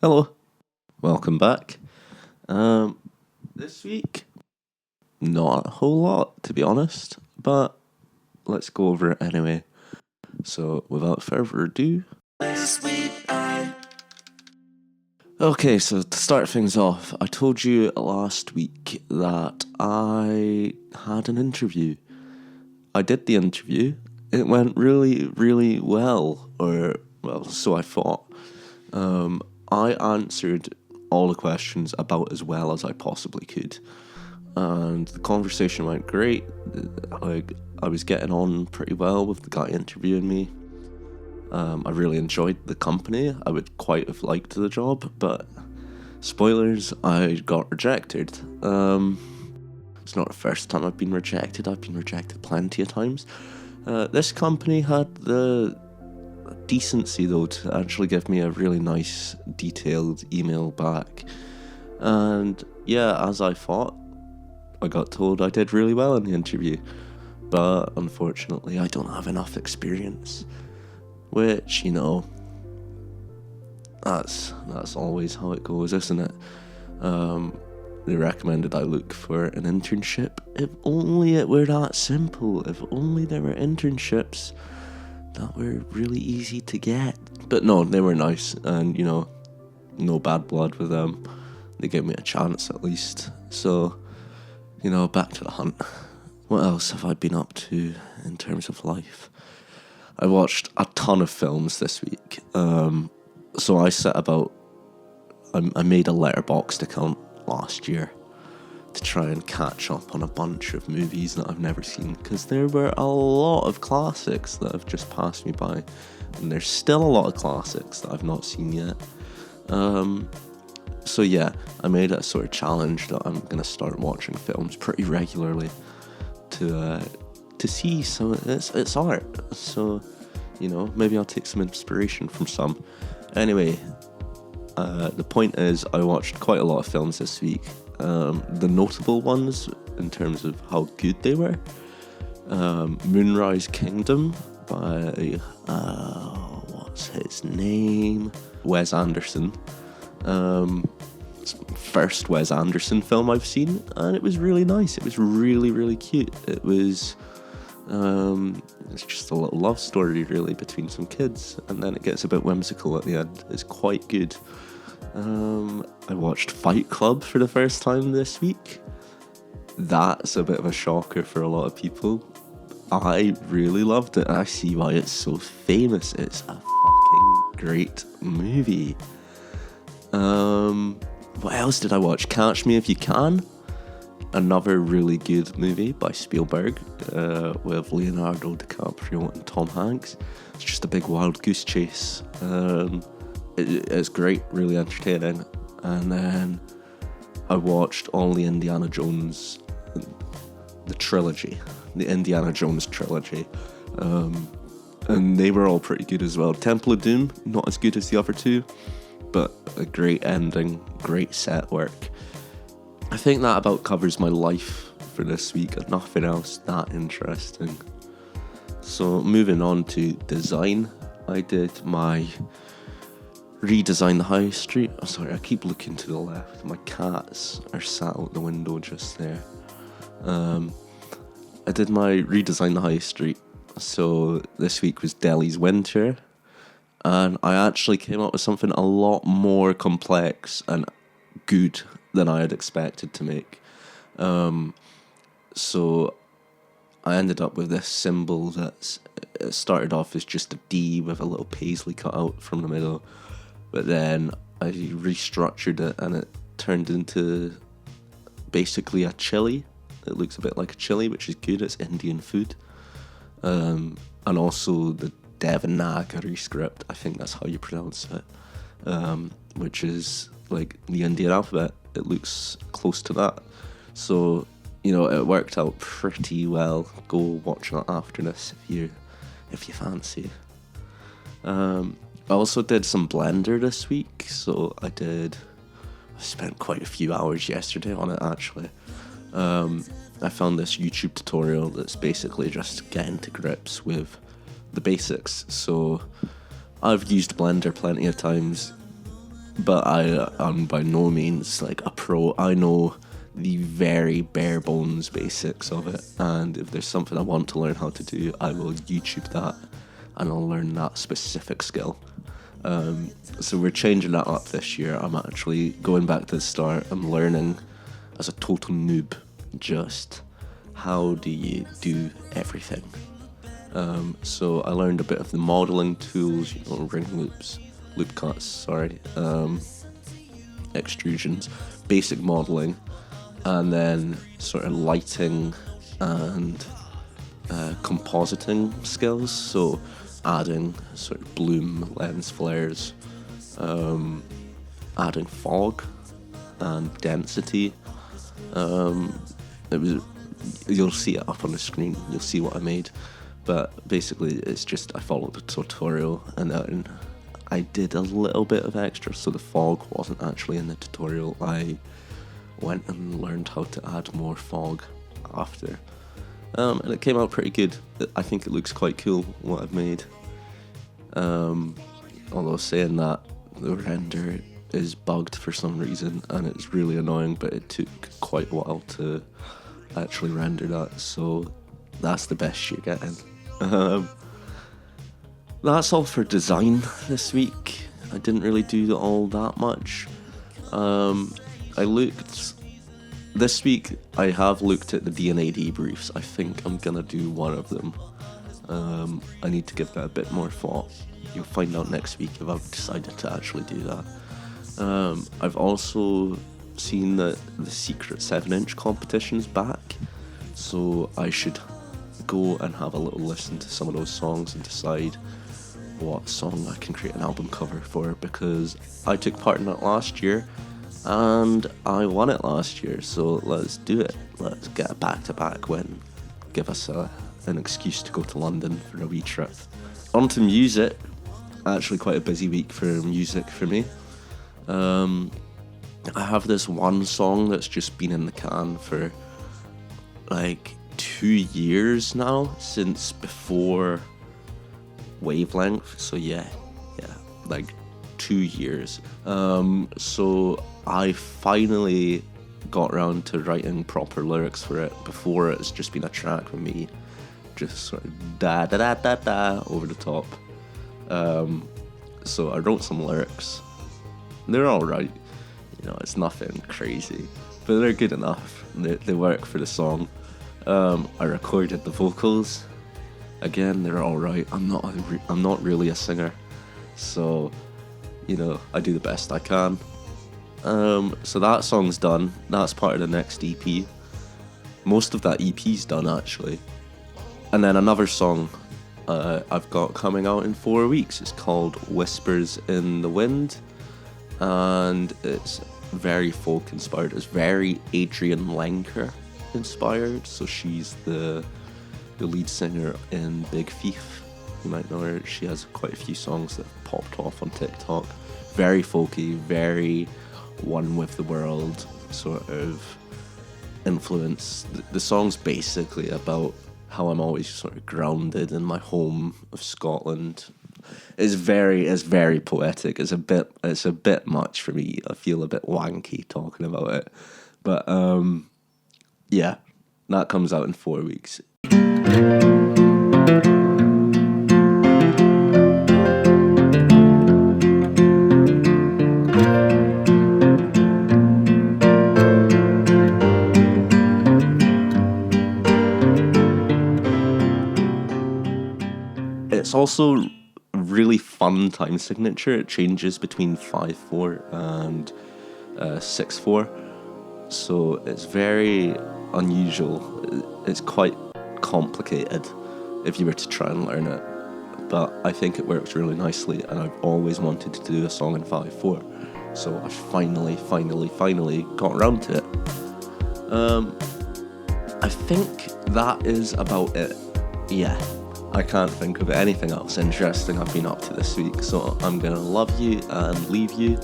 Hello, welcome back. This week, not a whole lot to be honest, but let's go over it anyway. So, without further ado, okay, so to start things off, I told you last week that I had an interview. I did the interview. It went really, really well, so I thought. I answered all the questions about as well as I possibly could, and the conversation went great. I was getting on pretty well with the guy interviewing me. I really enjoyed the company. I would quite have liked the job, but spoilers, I got rejected. It's not the first time I've been rejected. I've been rejected plenty of times. This company had the decency though to actually give me a really nice detailed email back, and yeah, as I thought, I got told I did really well in the interview, but unfortunately I don't have enough experience, which, that's always how it goes, isn't it? They recommended I look for an internship. If only it were that simple. If only there were internships that were really easy to get. But no, they were nice, and no bad blood with them. They gave me a chance at least. So, back to the hunt. What else have I been up to in terms of life? I watched a ton of films this week. So I set about, I made a Letterboxd account last year to try and catch up on a bunch of movies that I've never seen, because there were a lot of classics that have just passed me by, and there's still a lot of classics that I've not seen yet. So yeah, I made a sort of challenge that I'm gonna start watching films pretty regularly to see some. It's art, so maybe I'll take some inspiration from some. Anyway, the point is, I watched quite a lot of films this week. The notable ones in terms of how good they were: Moonrise Kingdom by what's his name? Wes Anderson. First Wes Anderson film I've seen, and it was really nice. It was really, really cute. It was it's just a little love story really between some kids, and then it gets a bit whimsical at the end. It's quite good. I watched Fight Club for the first time this week. That's a bit of a shocker for a lot of people. I really loved it. I see why it's so famous. It's a fucking great movie. What else did I watch? Catch Me If You Can. Another really good movie by Spielberg, with Leonardo DiCaprio and Tom Hanks. It's just a big wild goose chase. It's great, really entertaining. And then I watched all the Indiana Jones, the trilogy, the Indiana Jones trilogy, and they were all pretty good as well. Temple of Doom, not as good as the other two, but a great ending, great set work. I think that about covers my life for this week. Nothing else that interesting. So moving on to design, I did my redesign the high street. Oh, sorry, I keep looking to the left. My cats are sat out the window just there. I did my redesign the high street. So this week was Delhi's winter, and I actually came up with something a lot more complex and good than I had expected to make. So I ended up with this symbol that started off as just a D with a little paisley cut out from the middle, but then I restructured it and it turned into basically a chili. It looks a bit like a chili, which is good. It's Indian food. And also the Devanagari script, I think that's how you pronounce it, which is like the Indian alphabet. It looks close to that. So, it worked out pretty well. Go watch that after this if you fancy. I also did some Blender this week, so I spent quite a few hours yesterday on it actually. I found this YouTube tutorial that's basically just getting to grips with the basics. So I've used Blender plenty of times. but I'm by no means like a pro. I know the very bare bones basics of it, and if there's something I want to learn how to do, I will YouTube that and I'll learn that specific skill. So we're changing that up this year. I'm actually going back to the start. I'm learning as a total noob just how do you do everything. So I learned a bit of the modeling tools, ring loops, loop cuts, extrusions, basic modeling, and then sort of lighting and compositing skills. So adding sort of bloom, lens flares, adding fog and density. You'll see it up on the screen. You'll see what I made. But basically, it's just I followed the tutorial and then I did a little bit of extra. So the fog wasn't actually in the tutorial. I went and learned how to add more fog after. And it came out pretty good. I think it looks quite cool what I've made. Although saying that, the render is bugged for some reason and it's really annoying, but it took quite a while to actually render that, so that's the best you're getting. That's all for design this week. I didn't really do all that much. This week I have looked at the D&A debriefs. I think I'm gonna do one of them. I need to give that a bit more thought. You'll find out next week if I've decided to actually do that. I've also seen that the secret 7-inch competition's back, so I should go and have a little listen to some of those songs and decide what song I can create an album cover for, because I took part in it last year and I won it last year, so let's do it. Let's get a back-to-back win. Give us an excuse to go to London for a wee trip. On to music. Actually quite a busy week for music for me. I have this one song that's just been in the can for like 2 years now, since before Wavelength, so yeah, like 2 years. So I finally got around to writing proper lyrics for it. Before, it's just been a track with me just sort of da da da da da over the top. So I wrote some lyrics. They're alright, it's nothing crazy, but they're good enough. They work for the song. I recorded the vocals. Again, they're alright. I'm not really a singer, so I do the best I can. So that song's done. That's part of the next EP. Most of that EP's done actually. And then another song I've got coming out in 4 weeks. It's called Whispers in the Wind, and it's very folk inspired. It's very Adrian Lenker inspired. So she's the lead singer in Big Thief. You might know her. She has quite a few songs that have popped off on TikTok. Very folky, very one with the world sort of influence. The song's basically about how I'm always sort of grounded in my home of Scotland. It's very poetic. It's a bit much for me. I feel a bit wanky talking about it. But yeah, that comes out in 4 weeks. It's also a really fun time signature. It changes between 5/4 and 6/4. So it's very unusual. It's quite complicated if you were to try and learn it. But I think it works really nicely, and I've always wanted to do a song in 5/4. So I finally got around to it. I think that is about it. Yeah. I can't think of anything else interesting I've been up to this week, so I'm gonna love you and leave you.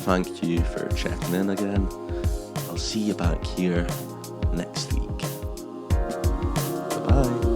Thank you for checking in again. I'll see you back here next week. Bye-bye.